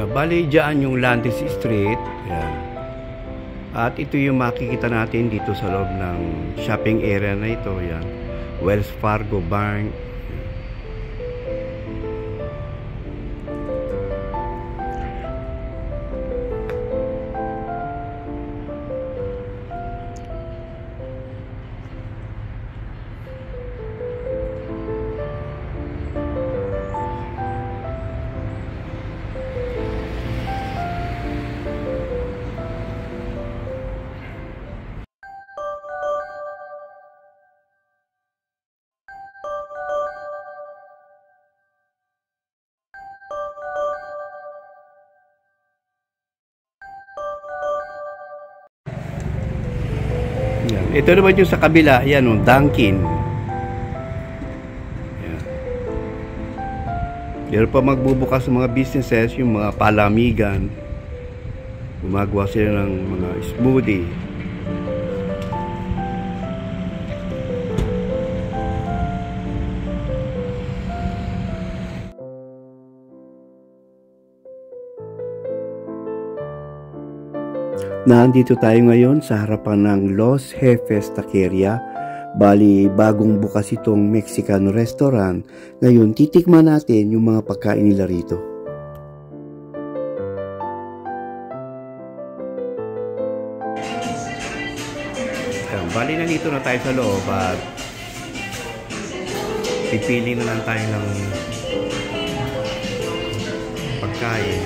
Bali dyan yung Landis Street. Ayan. At ito yung makikita natin dito sa loob ng shopping area na ito. Ayan. Wells Fargo Bank. Yan. Ito naman yung sa kabila, yan o, Dunkin. Yan. Meron pa magbubukas ng mga businesses, yung mga palamigan. Gumagawa sila ng mga smoothie. Nandito tayo ngayon sa harapan ng Los Jefes Taqueria. Bali, bagong bukas itong Mexican restaurant. Ngayon, titikman natin yung mga pagkain nila rito. Bali, nandito na tayo sa loob at pipili na lang tayo ng pagkain.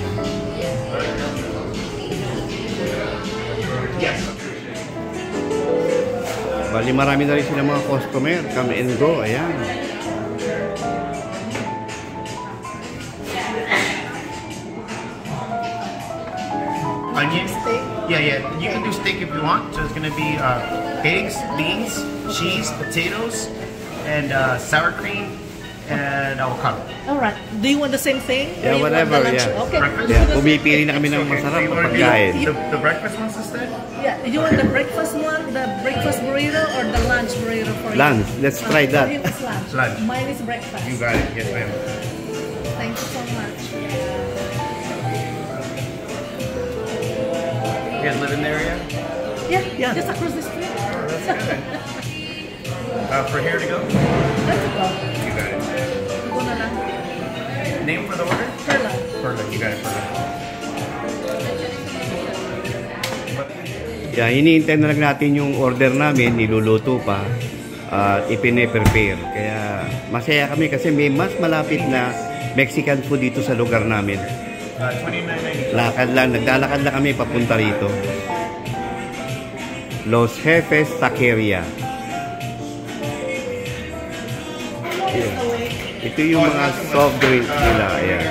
Bali, marami na rin sila mga customer. Come and go. Ayan. Onion steak? Yeah. You can do steak if you want. So it's going to be eggs, beans, cheese, potatoes, and sour cream, and avocado. Alright. Do you want the same thing? Yeah, whatever. Yeah. Okay. Yeah, pumipili na kami ng masarap na pagkain. The breakfast ones instead? Yeah. You want the breakfast one, the breakfast burrito, or the lunch burrito for you? Lunch. Let's try that. For him it's lunch. Lunch. Mine is breakfast. You got it. Yes, ma'am. Thank you so much. You guys live in the area? Yeah. Just across the street. Oh, that's good. For here to go? Let's go. You got it. Go na lang. Name for the order? Perla. Perla. You got it, Perla. Yeah, iniintay na lang natin yung order namin, niluluto pa at ipine-prepare. Kaya masaya kami kasi may mas malapit na Mexican food dito sa lugar namin. Naglalakad lang kami papunta rito. Los Jefes Taqueria. Yeah. Ito yung mga soft drinks nila. Ayan.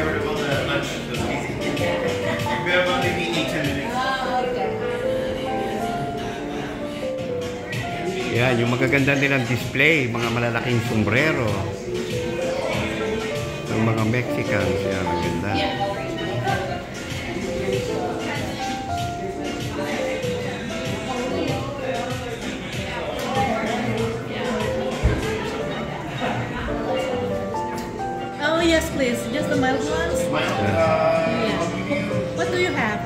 Yan, yung magaganda nilang display, mga malalaking sombrero ng mga Mexicans. Yan, ang ganda. Oh yes, please. Just the mild ones. Yeah. What do you have?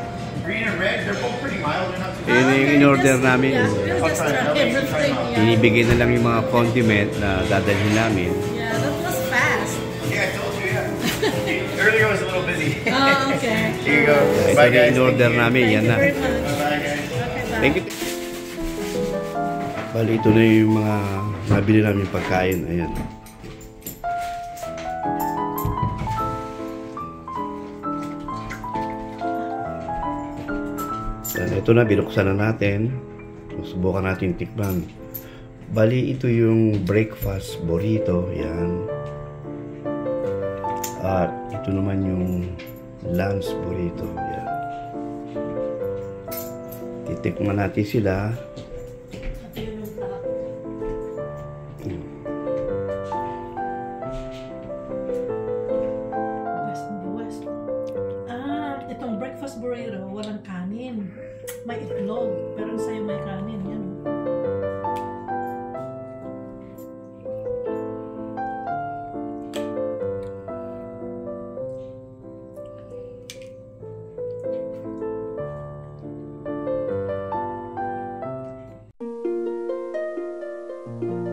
Green and red, they're both pretty mild. They're not too Yun yung in-order namin. Yeah, just try everything. Yeah. Inibigay na lang yung mga condiment na dadalhin namin. Yeah, that was fast. Yeah, I told you, yeah. Earlier I was a little busy. Oh, okay. Here you go. Ito Bye, yung guys. in-order namin. Thank Yan you na. very much. Bye, guys. Okay, bye. Thank you. Bali, ito na yung mga nabili namin pagkain. Ayan. Ito na, binuksan na natin. Subukan natin tikman. Bali, ito yung breakfast burrito. Yan. At ito naman yung lunch burrito. Yan. Titikman natin sila. Itong breakfast burrito, walang kanin. May itlog, pero sa'yo may kanin. Yan. Bye.